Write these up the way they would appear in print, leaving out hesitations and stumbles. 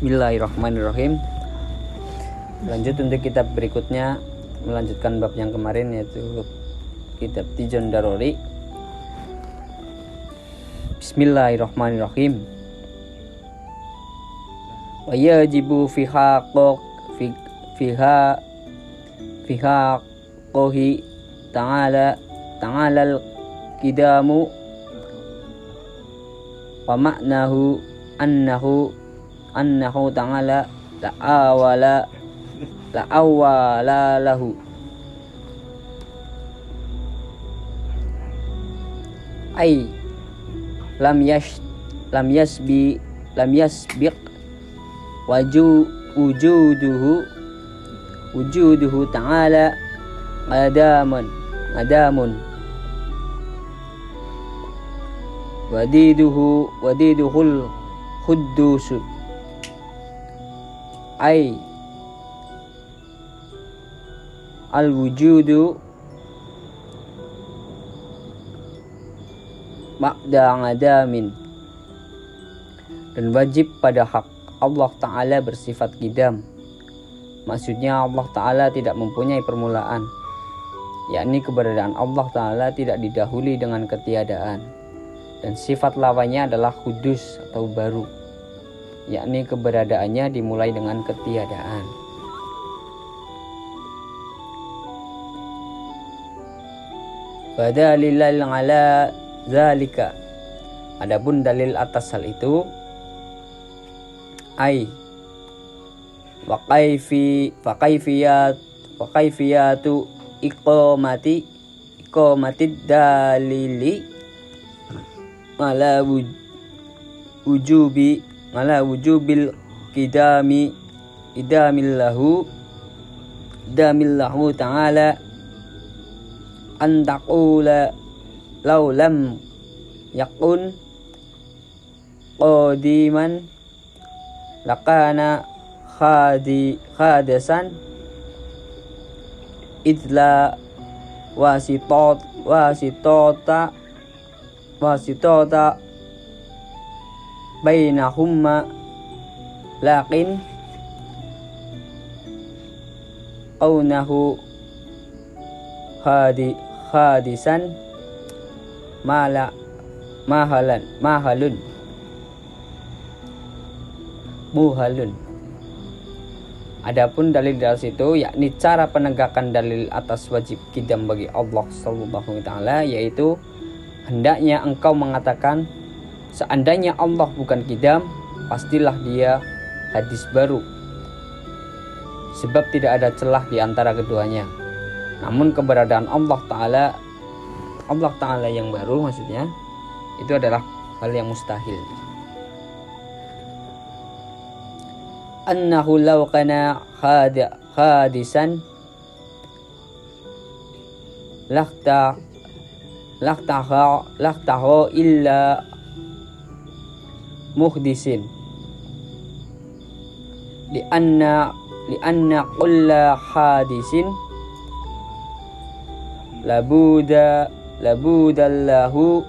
Bismillahirrahmanirrahim. Lanjut untuk kitab berikutnya, melanjutkan bab yang kemarin, yaitu kitab Tijon Darori. Bismillahirrahmanirrahim. Wa yajibu fiha qohi ta'ala al-qidamu wa ma'nahu annahu ta'ala la'awwala lahu ay lam yasbiq wujuduhu ta'ala adamun wadiduhul khuddusu ay al-wujudu ba'da adamin. Dan wajib pada hak Allah Ta'ala bersifat qidam. Maksudnya Allah Ta'ala tidak mempunyai permulaan, yakni keberadaan Allah Ta'ala tidak didahului dengan ketiadaan. Dan sifat lawannya adalah hudus atau baru, yakni keberadaannya dimulai dengan ketiadaan. Badalilal ala zalika, adapun dalil atas hal itu, ay wa kaifiyatu iqamati dalili ala wujubil idamillahu ta'ala an taqula law lam yakun qadiman lakana khadasan idla wasitota bainahumma lakin qawnahu khadisan muhalun. Adapun dalil dari situ, yakni cara penegakan dalil atas wajib qidam bagi Allah Subhanahu wa ta'ala, yaitu hendaknya engkau mengatakan seandainya Allah bukan qidam, pastilah dia hadis baru, sebab tidak ada celah di antara keduanya. Namun keberadaan Allah Ta'ala yang baru, maksudnya itu adalah hal yang mustahil. Annahu law kana hadisan laktaha illa muhdisin lianna kulla hadisin labudallahu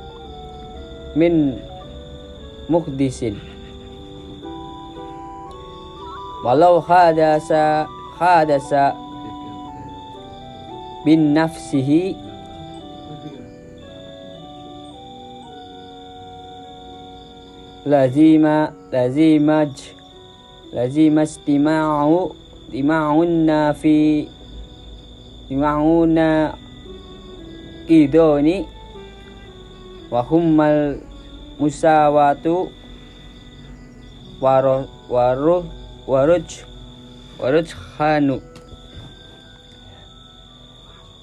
min muhdisin walau hadasa bin nafsihi lazima istima'una qidoni wa hummal musawatu warujhanu,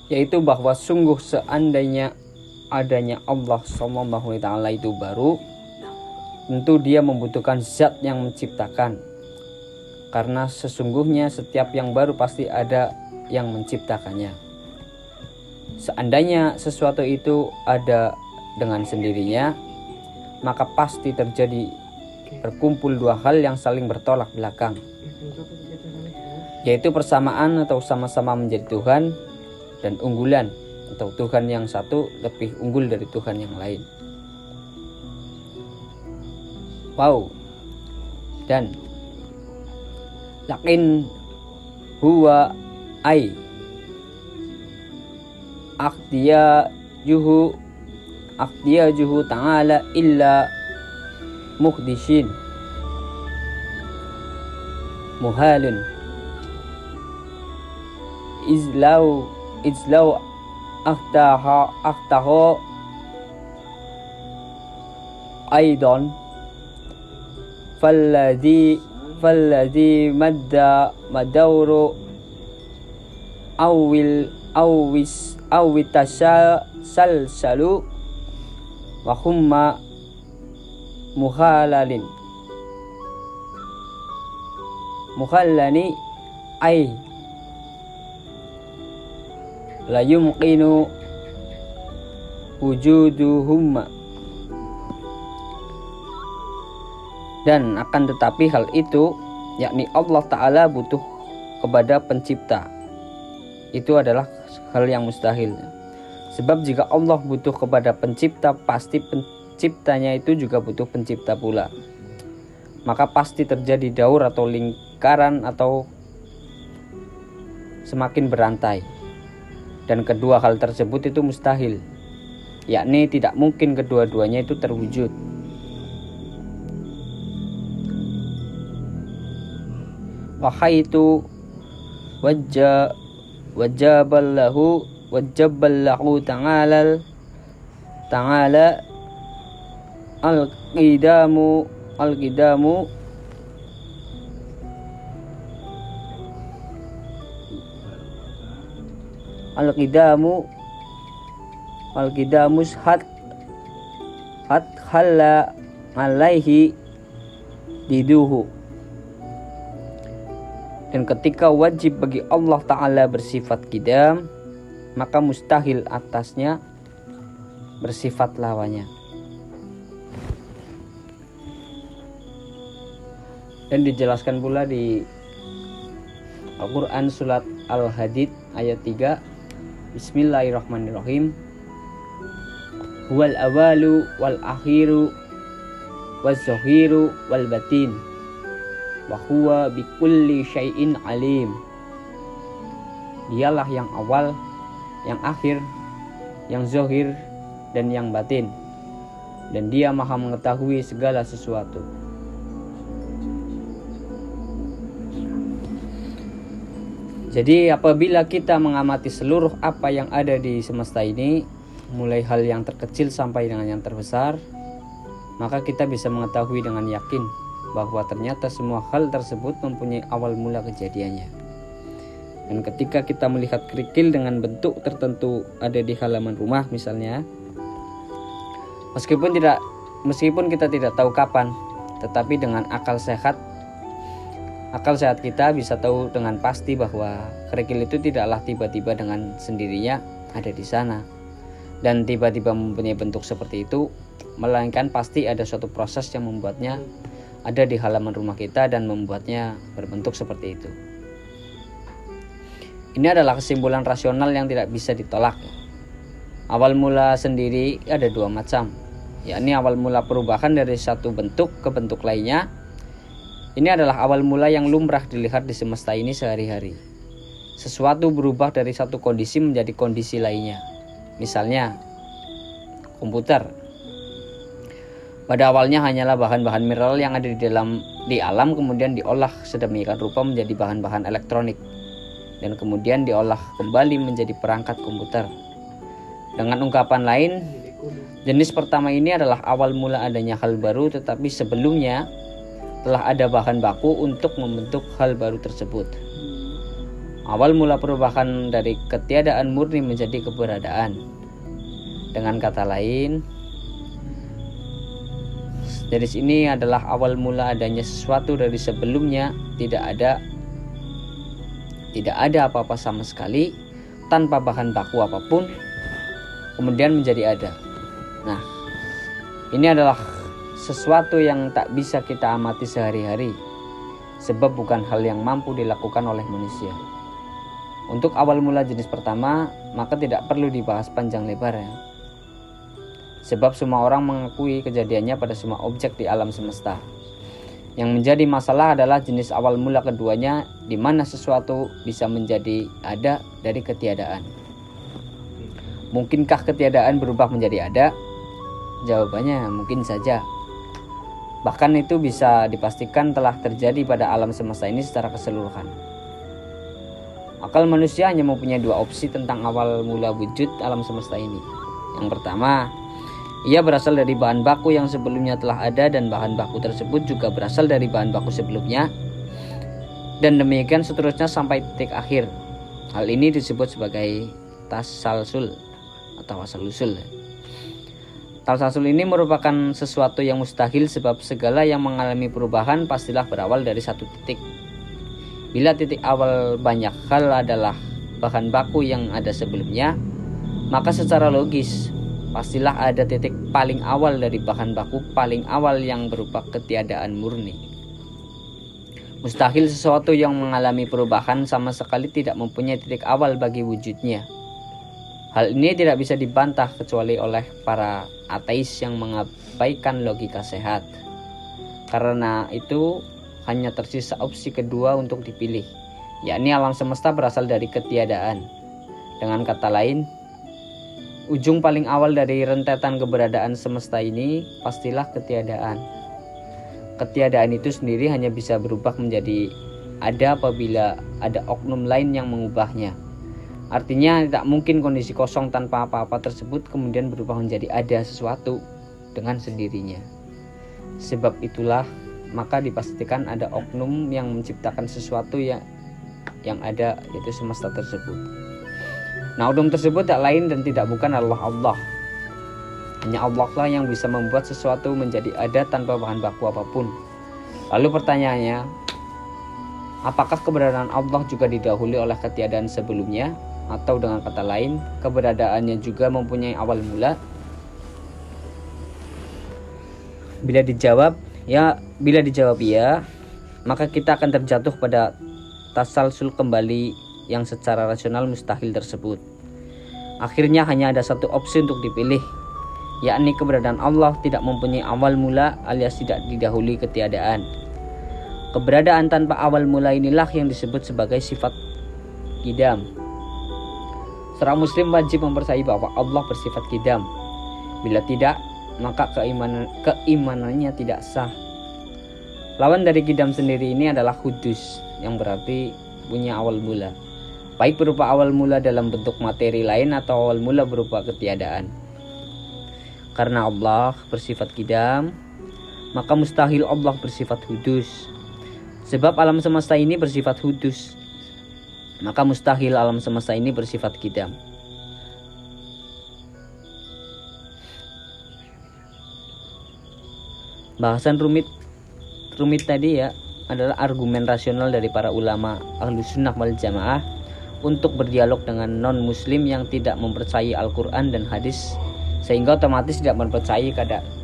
yaitu bahwa sungguh seandainya adanya Allah Subhanahu wa ta'ala itu baru, tentu dia membutuhkan zat yang menciptakan, karena sesungguhnya setiap yang baru pasti ada yang menciptakannya. Seandainya sesuatu itu ada dengan sendirinya, maka pasti terjadi berkumpul dua hal yang saling bertolak belakang, yaitu persamaan atau sama-sama menjadi Tuhan, dan unggulan atau Tuhan yang satu lebih unggul dari Tuhan yang lain. Wow. Dan lakin huwa ay juhu ta'ala illa muhdishin muhalun izlau akhtaha aidan falladhi madawru salsalu wa humma mukhallani ay la yumqinu wujuduhumma. Dan akan tetapi hal itu, yakni Allah Ta'ala butuh kepada pencipta, itu adalah hal yang mustahil. Sebab jika Allah butuh kepada pencipta, pasti penciptanya itu juga butuh pencipta pula. Maka pasti terjadi daur atau lingkaran atau semakin berantai. Dan kedua hal tersebut itu mustahil, yakni tidak mungkin kedua-duanya itu terwujud. Wahaitu wajaballahu ta'ala al-qidamu khalla alaihi diduhu. Dan ketika wajib bagi Allah Ta'ala bersifat qidam, maka mustahil atasnya bersifat lawannya. Dan dijelaskan pula di Al-Quran surat Al-Hadid ayat 3, Bismillahirrahmanirrahim. Huwal awalu wal akhiru wal zahiru wal batin wa huwa bikulli syai'in alim. Dialah yang awal, yang akhir, yang zahir dan yang batin, dan Dia Maha mengetahui segala sesuatu. Jadi apabila kita mengamati seluruh apa yang ada di semesta ini, mulai hal yang terkecil sampai dengan yang terbesar, maka kita bisa mengetahui dengan yakin bahwa ternyata semua hal tersebut mempunyai awal mula kejadiannya. Dan ketika kita melihat kerikil dengan bentuk tertentu ada di halaman rumah misalnya, meskipun kita tidak tahu kapan, tetapi dengan akal sehat kita bisa tahu dengan pasti bahwa kerikil itu tidaklah tiba-tiba dengan sendirinya ada di sana dan tiba-tiba mempunyai bentuk seperti itu, melainkan pasti ada suatu proses yang membuatnya ada di halaman rumah kita dan membuatnya berbentuk seperti itu. Ini adalah kesimpulan rasional yang tidak bisa ditolak. Awal mula sendiri ada dua macam, yakni awal mula perubahan dari satu bentuk ke bentuk lainnya. Ini adalah awal mula yang lumrah dilihat di semesta ini sehari-hari. Sesuatu berubah dari satu kondisi menjadi kondisi lainnya. Misalnya komputer. Pada awalnya hanyalah bahan-bahan mineral yang ada di alam, kemudian diolah sedemikian rupa menjadi bahan-bahan elektronik, dan kemudian diolah kembali menjadi perangkat komputer. Dengan ungkapan lain, jenis pertama ini adalah awal mula adanya hal baru, tetapi sebelumnya telah ada bahan baku untuk membentuk hal baru tersebut. Awal mula perubahan dari ketiadaan murni menjadi keberadaan. Dengan kata lain, jenis ini adalah awal mula adanya sesuatu dari sebelumnya tidak ada apa-apa sama sekali, tanpa bahan baku apapun, kemudian menjadi ada. Nah, ini adalah sesuatu yang tak bisa kita amati sehari-hari, sebab bukan hal yang mampu dilakukan oleh manusia. Untuk awal mula jenis pertama, maka tidak perlu dibahas panjang lebar ya. Sebab semua orang mengakui kejadiannya pada semua objek di alam semesta. Yang menjadi masalah adalah jenis awal mula keduanya, di mana sesuatu bisa menjadi ada dari ketiadaan. Mungkinkah ketiadaan berubah menjadi ada? Jawabannya mungkin saja. Bahkan itu bisa dipastikan telah terjadi pada alam semesta ini secara keseluruhan. Akal manusia hanya mempunyai dua opsi tentang awal mula wujud alam semesta ini. Yang pertama, ia berasal dari bahan baku yang sebelumnya telah ada dan bahan baku tersebut juga berasal dari bahan baku sebelumnya. Dan demikian seterusnya sampai titik akhir. Hal ini disebut sebagai tasalsul atau asal-usul. Tasalsul ini merupakan sesuatu yang mustahil sebab segala yang mengalami perubahan pastilah berawal dari satu titik. Bila titik awal banyak hal adalah bahan baku yang ada sebelumnya, maka secara logis pastilah ada titik paling awal dari bahan baku paling awal yang berupa ketiadaan murni. Mustahil sesuatu yang mengalami perubahan sama sekali tidak mempunyai titik awal bagi wujudnya. Hal ini tidak bisa dibantah kecuali oleh para ateis yang mengabaikan logika sehat. Karena itu hanya tersisa opsi kedua untuk dipilih, yakni alam semesta berasal dari ketiadaan. Dengan kata lain, ujung paling awal dari rentetan keberadaan semesta ini pastilah ketiadaan. Ketiadaan itu sendiri hanya bisa berubah menjadi ada apabila ada oknum lain yang mengubahnya. Artinya tidak mungkin kondisi kosong tanpa apa-apa tersebut kemudian berubah menjadi ada sesuatu dengan sendirinya. Sebab itulah maka dipastikan ada oknum yang menciptakan sesuatu yang ada, yaitu semesta tersebut. Nah, oknum tersebut tak lain dan tidak bukan Allah. Hanya Allah lah yang bisa membuat sesuatu menjadi ada tanpa bahan baku apapun. Lalu pertanyaannya, apakah keberadaan Allah juga didahului oleh ketiadaan sebelumnya? Atau dengan kata lain, keberadaannya juga mempunyai awal mula? Bila dijawab ya, maka kita akan terjatuh pada tasalsul kembali yang secara rasional mustahil tersebut. Akhirnya hanya ada satu opsi untuk dipilih, yakni keberadaan Allah tidak mempunyai awal mula alias tidak didahului ketiadaan. Keberadaan tanpa awal mula inilah yang disebut sebagai sifat qidam. Seorang muslim wajib mempercayai bahwa Allah bersifat qidam. Bila tidak, maka keimanannya tidak sah. Lawan dari qidam sendiri ini adalah hudus, yang berarti punya awal mula, baik berupa awal mula dalam bentuk materi lain atau awal mula berupa ketiadaan. Karena Allah bersifat qidam, maka mustahil Allah bersifat hudus. Sebab alam semesta ini bersifat hudus, maka mustahil alam semesta ini bersifat qidam. Bahasan rumit tadi ya adalah argumen rasional dari para ulama Ahlus Sunnah wal Jamaah untuk berdialog dengan non muslim yang tidak mempercayai Al-Quran dan hadis, sehingga otomatis tidak mempercayai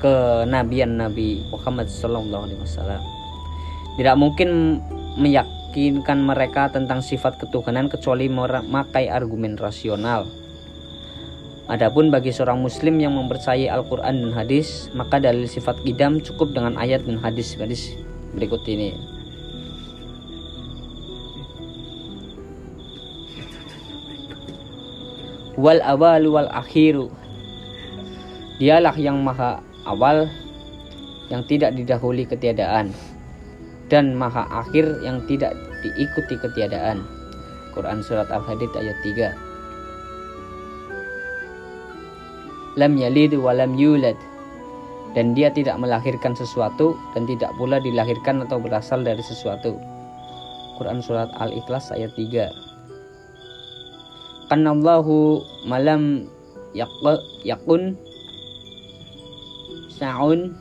kenabian Nabi Muhammad SAW. Tidak mungkin meyakinkan mereka tentang sifat ketuhanan kecuali memakai argumen rasional. Adapun bagi seorang muslim yang mempercayai Al-Quran dan hadis, maka dalil sifat qidam cukup dengan ayat dan hadis berikut ini. Wal awalu wal akhiru, dialah yang maha awal yang tidak didahului ketiadaan, dan maha akhir yang tidak diikuti ketiadaan. Quran surat Al-Hadid ayat 3. Lam yalid wa lam yulad, dan dia tidak melahirkan sesuatu dan tidak pula dilahirkan atau berasal dari sesuatu. Quran surat Al-Ikhlas ayat 3. Kannallahu malam yakun sa'un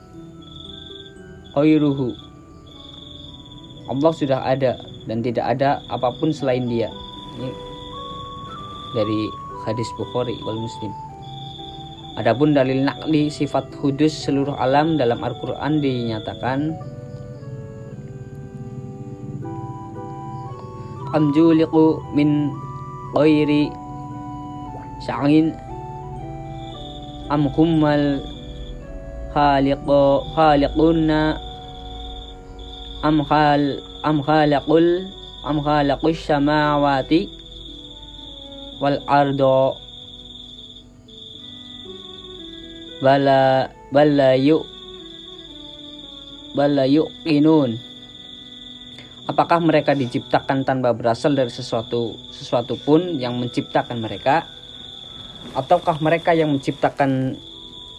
khairuhu. Allah sudah ada dan tidak ada apapun selain dia. Ini dari hadis Bukhari wal Muslim. Adapun dalil nakli sifat hudus seluruh alam dalam Al-Quran dinyatakan amjuliqu min ghairi sya'in am hummal khaliquna am khalaqus samawati wal ardo bala yuqinun. Apakah mereka diciptakan tanpa berasal dari sesuatu pun yang menciptakan mereka, ataukah mereka yang menciptakan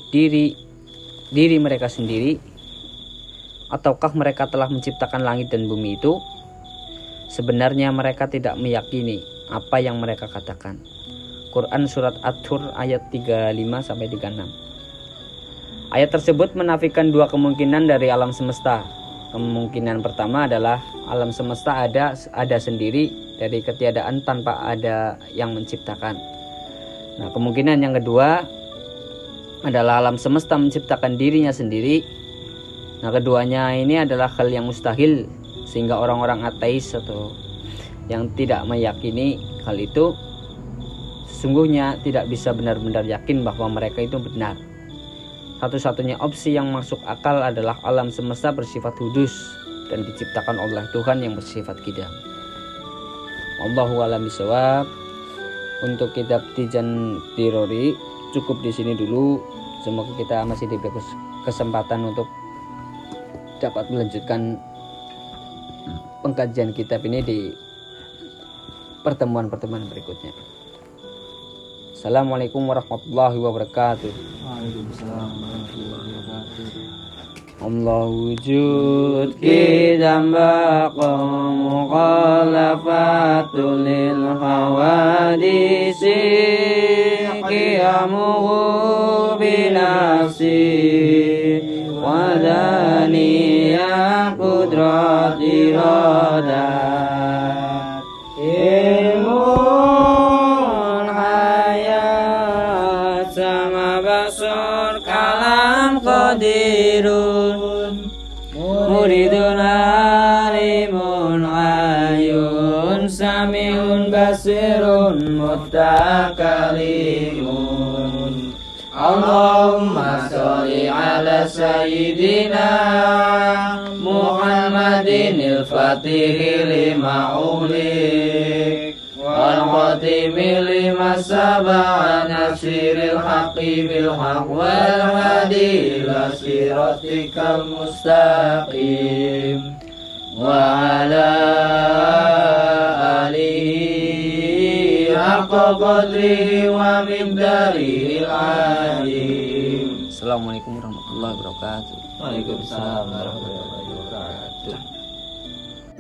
diri mereka sendiri, ataukah mereka telah menciptakan langit dan bumi itu? Sebenarnya mereka tidak meyakini apa yang mereka katakan. Quran surat At-Tur ayat 35-36. Ayat tersebut menafikan dua kemungkinan dari alam semesta. Kemungkinan pertama adalah alam semesta ada sendiri dari ketiadaan tanpa ada yang menciptakan. Nah, kemungkinan yang kedua adalah alam semesta menciptakan dirinya sendiri. Nah, keduanya ini adalah hal yang mustahil, sehingga orang-orang ateis atau yang tidak meyakini hal itu sesungguhnya tidak bisa benar-benar yakin bahwa mereka itu benar. Satu-satunya opsi yang masuk akal adalah alam semesta bersifat hudus dan diciptakan oleh Tuhan yang bersifat qidam. Wallahu a'lam bishawab. Untuk kitab Tijan Tirori cukup di sini dulu. Semoga kita masih diberi kesempatan untuk dapat melanjutkan pengkajian kitab ini di pertemuan-pertemuan berikutnya. Assalamualaikum warahmatullahi wabarakatuh. Waalaikumsalam warahmatullahi wabarakatuh. Allah wujud qidam baqa mukhalafatul lil hawadisi qiyamuhu binafsi wadaniyah qudrat iradat ilmun hayat sama basur kalam qadirun muridun alimun ayun samiun basirun mutakalimun. Allahumma sholli ala sayyidina Muhammadin al-fatihi lima ulik wal khatimi lima saba'a nasiril haqqi bil haqq wal hadi ila siratikal mustaqim wa ala alihi haqqa qadrihi wa miqdarihi al-azim. Assalamualaikum warahmatullahi wabarakatuh. Waalaikumsalam warahmatullahi wabarakatuh.